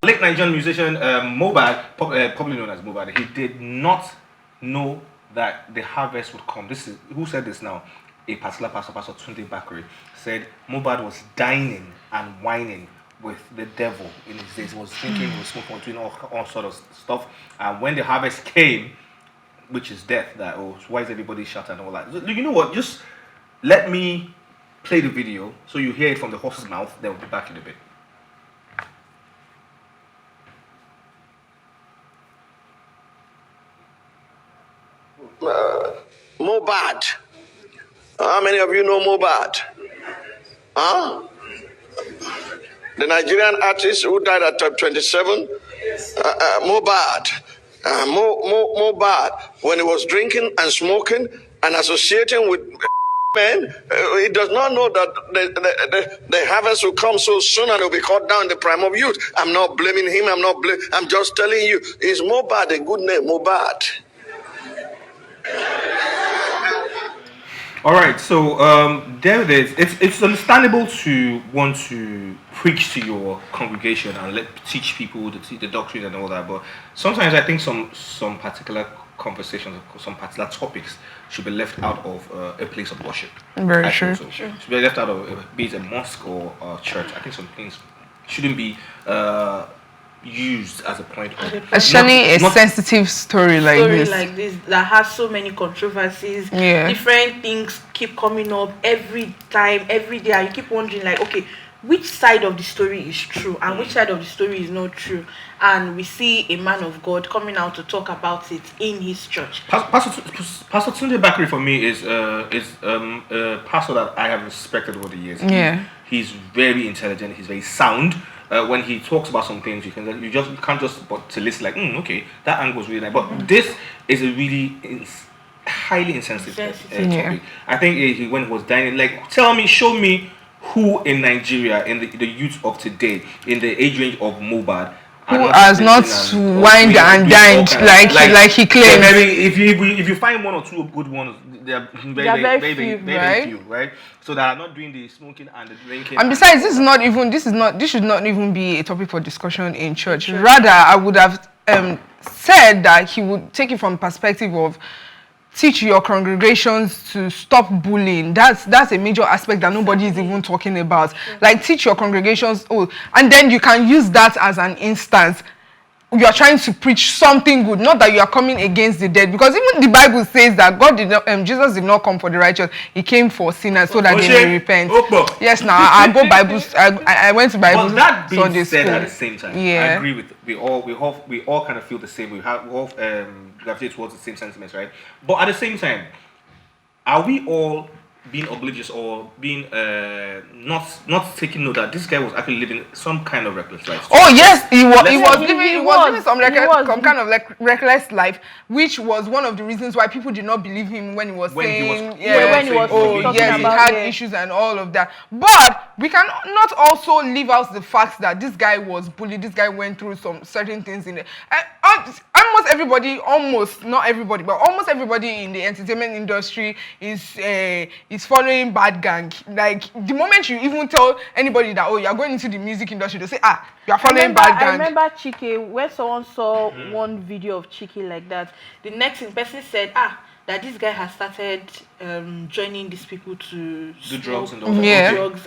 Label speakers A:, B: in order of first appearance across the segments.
A: late Nigerian musician Mohbad, popularly known as Mohbad, he did not know that the harvest would come. This is who said this now? A particular pastor, Pastor Tunde Bakare, said Mohbad was dining and whining with the devil in his days. He was drinking, he was smoking, doing all sort of stuff. And when the harvest came, which is death, that why is everybody shouting and all that? You know what? Just let me play the video so you hear it from the horse's mouth. Then we'll be back in a bit.
B: Mohbad. How many of you know Mohbad? Huh? The Nigerian artist who died at 27? Mohbad. Mohbad, when he was drinking and smoking and associating with men, he does not know that the harvest will come so soon and it will be cut down in the prime of youth. I'm not blaming him. I'm just telling you, is Mohbad a good name? Mohbad.
A: All right, so there it is. It's understandable to want to preach to your congregation and teach people the doctrine and all that, but sometimes I think some particular conversations, some particular topics should be left out of a place of worship.
C: Very true.
A: So. Should be left out of be it a mosque or a church. I think some things shouldn't be used as a point of
C: especially a sensitive story like this
D: that has so many controversies. Different things keep coming up every time, every day, and you keep wondering, like, okay, which side of the story is true and which side of the story is not true. And we see a man of God coming out to talk about it in his church.
A: Pastor Tunde Bakare for me is a pastor that I have respected over the years. He's very intelligent. He's very sound. When he talks about some things, you can't just but to listen like, okay, that angle was really nice. But this is a really highly insensitive topic. I think when he was dining, like, show me who in Nigeria, in the youth of today, in the age range of Mohbad,
C: who has not wined and dined like he claims.
A: If you find one or two good ones, they're very few, right? So they are not doing the smoking and the drinking.
C: And besides, this should not even be a topic for discussion in church. Rather, I would have said that he would take it from perspective of teach your congregations to stop bullying. That's a major aspect that nobody is even talking about. Like, teach your congregations, and then you can use that as an instance. You are trying to preach something good, not that you are coming against the dead, because even the Bible says that Jesus did not come for the righteous; he came for sinners so that they may repent. Yes, now I go Bible. I went to Bible
A: Sunday school. But that being said,
C: school.
A: At the same time, I agree with we all kind of feel the same. We all gravitate towards the same sentiments, right? But at the same time, are we all being oblivious or being not taking note that this guy was actually living some kind of reckless life?
C: Oh yes, he was living some kind of like reckless life, which was one of the reasons why people did not believe him when he was saying he had issues and all of that. But we cannot also leave out the fact that this guy was bullied. This guy went through some certain things in it. Almost everybody, not everybody, but almost everybody in the entertainment industry is following bad gang. Like, the moment you even tell anybody that, you're going into the music industry, they'll say, you're following bad gang.
D: I remember Chike, when someone saw one video of Chike like that, the next person said, that this guy has started joining these people to
A: do drugs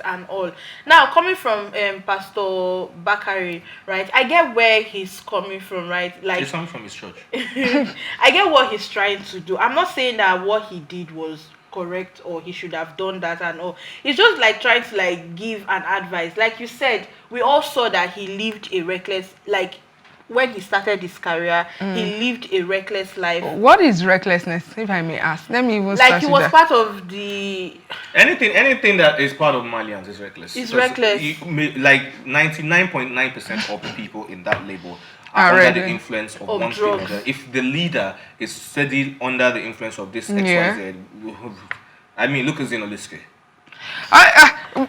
A: and
D: all. Now, coming from Pastor Bakare, right? I get where he's coming from, right? Like,
A: he's coming from his church.
D: I get what he's trying to do. I'm not saying that what he did was correct or he should have done that and all. It's just like trying to like give an advice. Like you said, we all saw that he lived a reckless, like, when he started his career, he lived a reckless life.
C: What is recklessness, if I may ask? Let me even
D: like, he was part of the...
A: Anything that is part of Malians is reckless.
D: It's reckless.
A: Like 99.9% of the people in that label are under the influence of one thing or another. If the leader is steady under the influence of this XYZ, I mean, look at Zinoliske.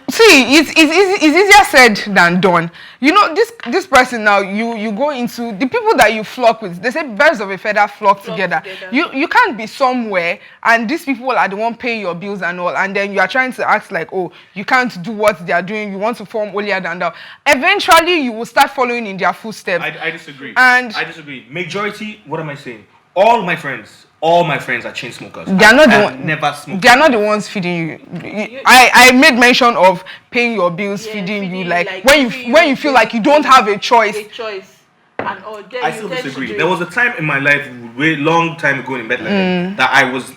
C: See, it's easier said than done. You know, this person now, you go into the people that you flock with. They say birds of a feather flock together. You can't be somewhere and these people are the one paying your bills and all, and then you are trying to act like, oh, you can't do what they are doing. You want to form holier than thou. Eventually, you will start following in their footsteps.
A: I disagree.
C: And
A: I disagree. Majority. What am I saying? All my friends are chain smokers.
C: They are not the
A: one. Never smoked.
C: They are not the ones feeding you. I made mention of paying your bills, feeding you. Like when you feel like you don't have a choice.
D: And all.
A: I still disagree. There was a time in my life, way long time ago in Bethlehem, that I was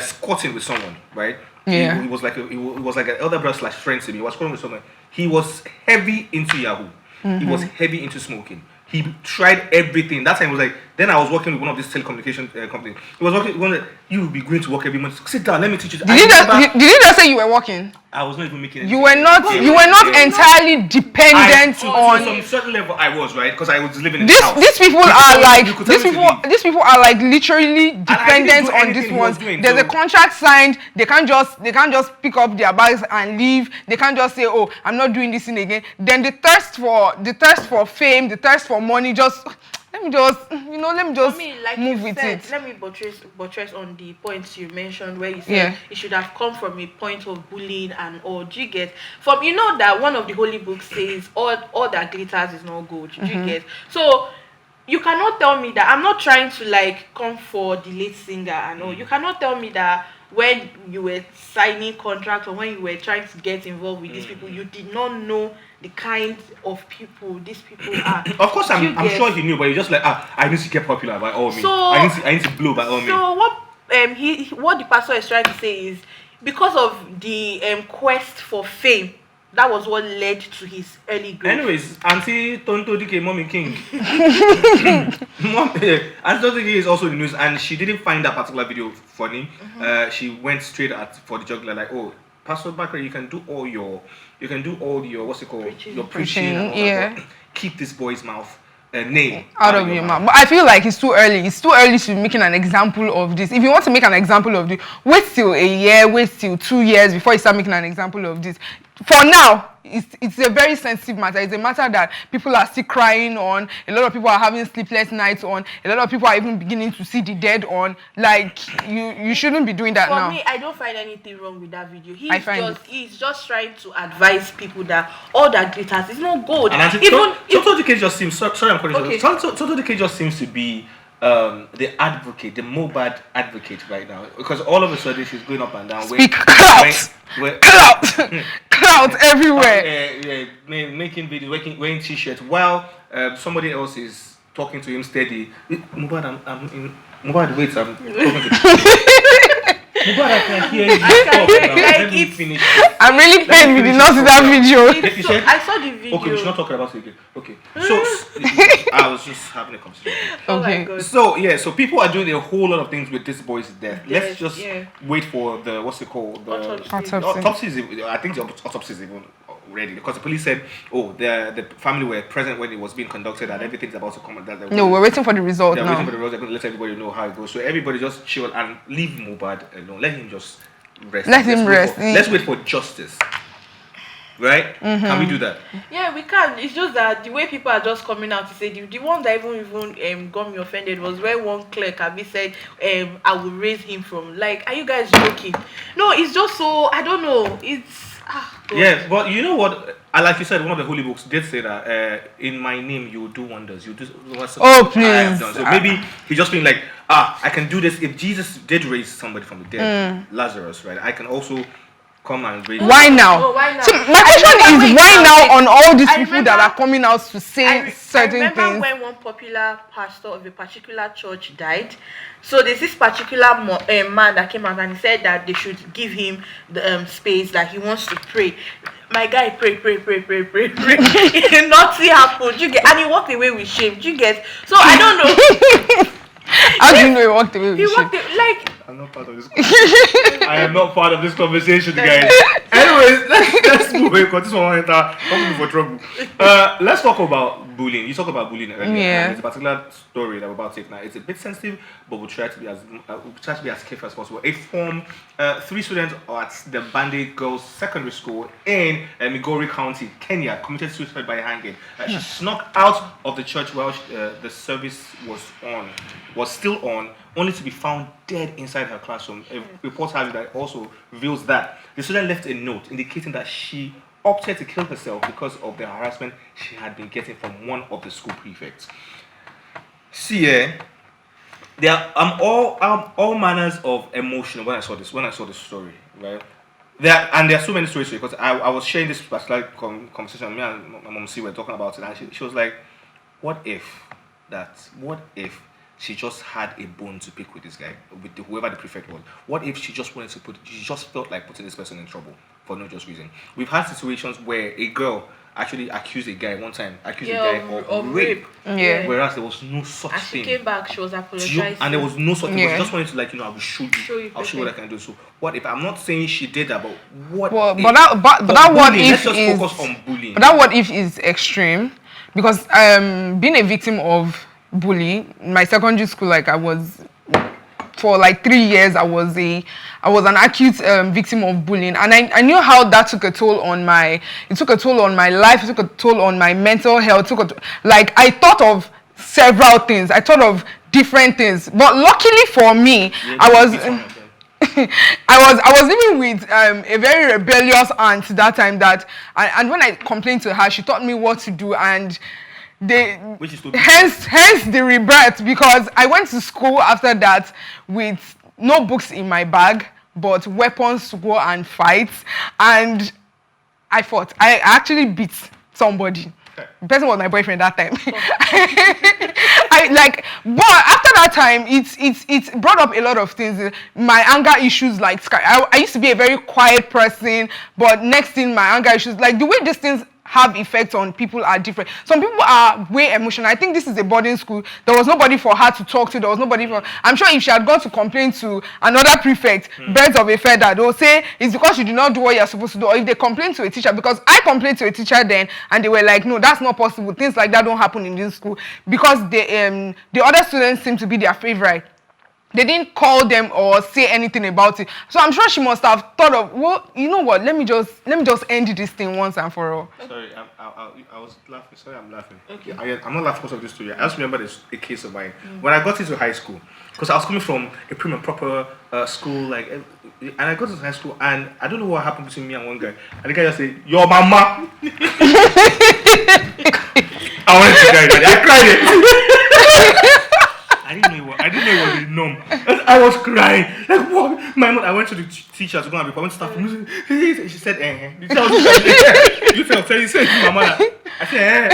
A: squatting with someone. Right.
C: Yeah.
A: He was like an elder brother / friend to me. He was squatting with someone. He was heavy into Yahoo. He was heavy into smoking. He tried everything. That time he was like, then I was working with one of these telecommunication companies. He was working, you will be going to work every month. Sit down, let me teach you.
C: Did you just say you were working?
A: I was not even making it.
C: You were not entirely dependent on.
A: To some certain level I was, right? Because I was living in
C: this.
A: the house.
C: These people are like literally dependent on these ones. There's a contract signed. They can't just pick up their bags and leave. They can't just say, oh, I'm not doing this thing again. Then the thirst for fame, the thirst for money, let me just move with it.
D: Let me buttress on the points you mentioned where you said it should have come from a point of bullying and all. Do you get? From that one of the holy books says all that glitters is not gold. Do you get? So you cannot tell me that. I'm not trying to come for the lead singer and all. You cannot tell me that when you were signing contracts or when you were trying to get involved with these people, you did not know the kind of people these people are.
A: Of course, I'm sure he knew, but he's just like, I need to get popular by all means. I need to blow by all means.
D: So what the pastor is trying to say is because of the quest for fame, that was what led to his early growth.
A: Anyways, Auntie Tonto Dikeh, Mommy King. Auntie Tonto Dikeh is also in the news, and she didn't find that particular video funny. She went straight for the jugular, like, oh, Pastor Bakare, you can do all your what's it called? Your preaching and all that. Keep this boy's mouth name
C: out of your mouth. But I feel like it's too early. It's too early to be making an example of this. If you want to make an example of this, wait till a year, wait till 2 years before you start making an example of this. For now, it's a very sensitive matter. It's a matter that people are still crying on. A lot of people are having sleepless nights on. A lot of people are even beginning to see the dead on. Like, you shouldn't be doing that now.
D: For me, I don't find anything wrong with that video. He's just trying to advise people that all that glitters is not gold.
A: And Tonto Dikeh just seems sorry, I'm calling you. Tonto Dikeh just seems to be the advocate, the Mohbad advocate right now, because all of a sudden she's going up and down.
C: Speak clout everywhere.
A: Making videos, wearing t-shirts while somebody else is talking to him steady. Mohbad, Mohbad, wait, I'm talking to Mohbad, I can hear you. Let me finish.
C: I'm really pained we did not see that video.
D: I saw the video.
A: Okay, we should not talk about it again. Okay, so I was just having a conversation.
C: Okay.
A: So people are doing a whole lot of things with this boy's death. Let's just wait for the what's it called? The autopsy. I think the autopsy is even ready because the police said, oh, the family were present when it was being conducted and everything's about to come.
C: No, we're waiting for the result now.
A: They're waiting for the result. They're going to let everybody know how it goes. So everybody just chill and leave Mohbad alone. Let him just rest.
C: Let him rest.
A: Let's wait for justice. Right? Can we do that?
D: Yeah, we can. It's just that the way people are just coming out to say the one that even got me offended was where one clerk said, I will raise him from. Like, are you guys joking? No, it's just so I don't know. It's
A: yeah, but you know what? Like you said, one of the holy books did say that in my name you will do wonders. You do what's
C: please.
A: I have done. So maybe he's just being like, I can do this. If Jesus did raise somebody from the dead, Lazarus, right? I can also come and raise.
C: Why now?
D: Oh, why now?
C: So my question is why now on all these people that are coming out to say certain things?
D: I remember when one popular pastor of a particular church died. So there's this particular man that came out and he said that they should give him the space, that he wants to pray. My guy pray. Nothing happened. You get, and he walked away with shame. You get. So I don't know.
C: How do you know he walked away with shame?
D: Like
A: I'm not part of this conversation. I am not part of this conversation, guys. Anyways, let's move away because this one won't for trouble. Let's talk about bullying. You talk about bullying earlier.
C: Yeah.
A: And there's a particular story that we're about to take now. It's a bit sensitive, but we'll try to be as careful as possible. Three students at the Bandit Girls Secondary School in Migori County, Kenya, committed suicide by hanging. She snuck out of the church while the service was still on, only to be found dead inside her classroom. A report has that also reveals that the student left a note indicating that she opted to kill herself because of the harassment she had been getting from one of the school prefects. See, there are all manners of emotion when I saw this story, right? There are so many stories because I was sharing this particular conversation. Me and my mom were talking about it, and she was like, "What if she just had a bone to pick with this guy, with whoever the prefect was? What if she just felt like putting this person in trouble for no just reason?" We've had situations where a girl actually accused a guy one time, of rape.
C: Yeah.
A: Whereas there was no such
D: And
A: thing.
D: she came back, she was apologizing.
A: And there was no such thing.
C: Yeah.
A: She just wanted to I will show you. I'll show you what I can do. So what if I'm not saying she did that, but what
C: Well,
A: if?
C: but that what
A: bullying,
C: if
A: let's just
C: is
A: focus on bullying.
C: but that what if is extreme, because being a victim of bullying, my secondary school, like I was for like 3 years, I was an acute victim of bullying, and I knew how that took a toll on my life, it took a toll on my mental health, I thought of several things, I thought of different things, but luckily for me, I was living with a very rebellious aunt that time, and when I complained to her, she taught me what to do, and hence the rebirth, because I went to school after that with no books in my bag but weapons to go and fight, and I fought. I actually beat somebody. The person was my boyfriend that time. But after that time, it brought up a lot of things. My anger issues, I used to be a very quiet person, but next thing, my anger issues, the way these things have effects on people are different. Some people are way emotional. I think this is a boarding school. There was nobody for her to talk to. I'm sure if she had gone to complain to another prefect, birds of a feather, they'll say it's because you did not do what you're supposed to do. Or if they complain to a teacher, because I complained to a teacher then, and they were like, no, that's not possible. Things like that don't happen in this school, because the other students seem to be their favorite. They didn't call them or say anything about it. So I'm sure she must have thought of, well, you know what? Let me just end this thing once and for all.
A: Sorry, I was laughing. Sorry, I'm laughing. Okay. I'm not laughing because of this story. I just remember a case of mine when I got into high school, because I was coming from a prim and proper school, and I got into high school, and I don't know what happened between me and one guy, and the guy just said, "Your mama." I wanted to cry. I cried it. I didn't know it was a norm. I was crying. Like, what? My mom, I went to the teacher to go and report. I went to staff. She said, You said, my mother. I said,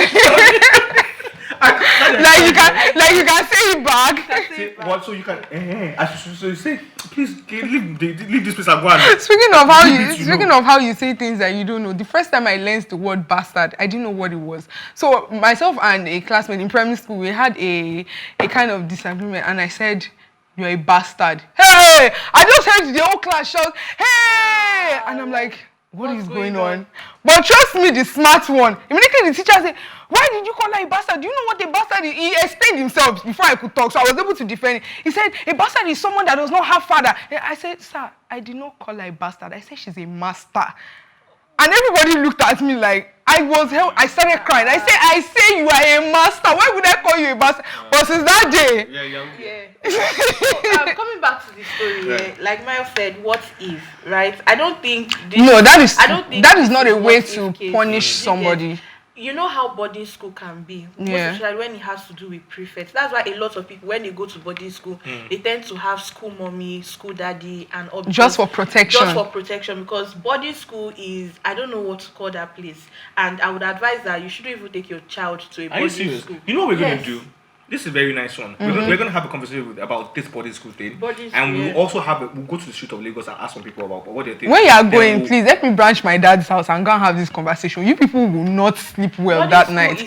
C: you can say it back.
A: What? So you can, So you say, please leave this place and go on.
C: Speaking of how you say things that you don't know, the first time I learned the word bastard, I didn't know what it was. So myself and a classmate in primary school, we had a kind of disagreement, and I said, "You're a bastard." Hey! I just heard the whole class shout, "Hey!" And I'm like, What is going on? But trust me, the smart one. Immediately the teacher said, "Why did you call her a bastard? Do you know what a bastard is?" He explained himself before I could talk, so I was able to defend it. He said, "A bastard is someone that does not have father." And I said, "Sir, I did not call her a bastard. I said she's a master." And everybody looked at me like I started crying. I say you are a master. Why would I call you a bastard? But since that day,
D: so, coming back to the story, like Maya said, what if, right? I don't think
C: that is not a way to punish somebody.
D: You know how boarding school can be, most especially when it has to do with prefects. That's why a lot of people, when they go to boarding school, they tend to have school mommy, school daddy, and all.
C: Just for protection.
D: Just for protection, because boarding school is, I don't know what to call that place, and I would advise that you shouldn't even take your child to a boarding school.
A: You know what we're going to do? This is a very nice one. We're going to have a conversation about this boarding school thing. We'll also we'll go to the street of Lagos and ask some people about what they think.
C: When you are going, please let me branch my dad's house and go and have this conversation. You people will not sleep well that night.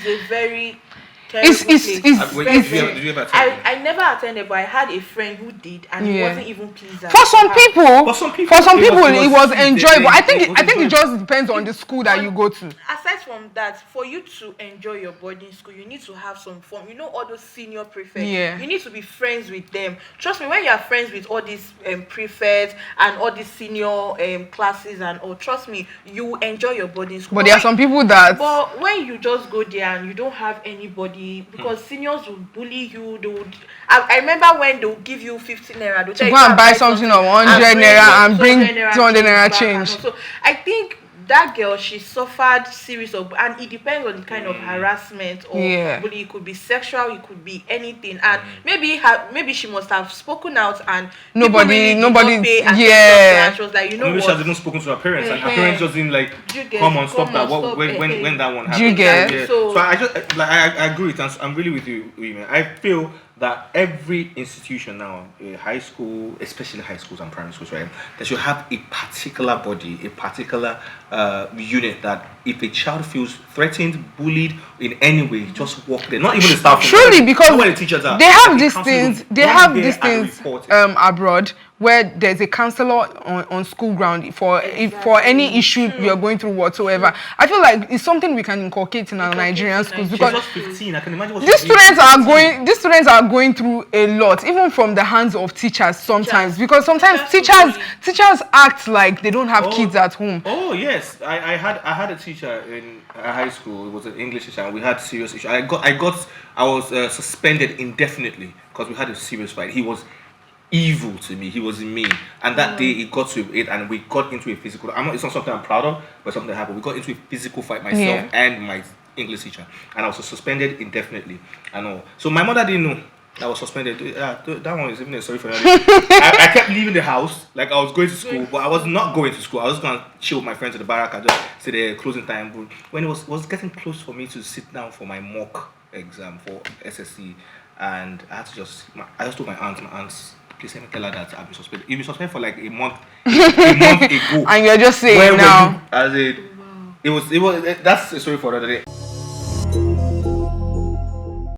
C: It's
A: Did you ever attend?
D: I never attended, but I had a friend who did, and he wasn't even pleased.
C: For some people,
A: For some people,
C: it was enjoyable. I think it
A: enjoyable.
C: just depends on the school that you go to.
D: Aside from that, for you to enjoy your boarding school, you need to have some fun. You know, all those senior prefects.
C: Yeah.
D: You need to be friends with them. Trust me, when you are friends with all these prefects and all these senior classes and all, trust me, you will enjoy your boarding school.
C: But there are some people that.
D: But when you just go there and you don't have anybody, because seniors will bully you, they would. I remember when they would give you 15 naira, they'll tell you
C: Go and buy something of 100 naira and bring 200 naira
D: back.
C: change.
D: So I think that girl, she suffered series of, and it depends on the kind of harassment or bullying. It could be sexual, it could be anything, and maybe she must have spoken out and nobody did not pay attention to her, and she was like, you know
A: maybe
D: what?
A: she has even spoken to her parents, and her parents just didn't like, come on, stop that. When that one happened,
C: you get?
A: Yeah. So I just like I agree with, I'm really with you, women. I feel that every institution now, high school, especially high schools and primary schools, right, they should have a particular body, a particular unit that if a child feels threatened, bullied in any way, just walk there. Not even the staff.
C: Truly, because
A: not when the teachers are.
C: they have these things. They have these things abroad where there's a counselor on school ground for any issue you're going through whatsoever. I feel like it's something we can inculcate in our Nigerian schools, because
A: just 15. I can imagine what
C: these students are going through a lot, even from the hands of teachers sometimes, because sometimes teachers act like they don't have kids at home.
A: Oh yes, I had a teacher in high school. It was an English teacher, and we had serious issues. I was suspended indefinitely because we had a serious fight. He was evil to me. He was mean, and that day it got to it, and we got into a physical. It's not something I'm proud of, but something that happened. We got into a physical fight, myself and my English teacher, and I was suspended indefinitely. I know. So my mother didn't know I was suspended. That one is even a sorry for that. I kept leaving the house, like I was going to school, but I was not going to school. I was gonna chill with my friends at the barrack and just sit there closing time. But when it was getting close for me to sit down for my mock exam for SSC, and I had to I just told my aunt, please let me tell her that I've been suspended. You've been suspended for like a month ago.
C: And you're just saying now.
A: It was that's a story for another day.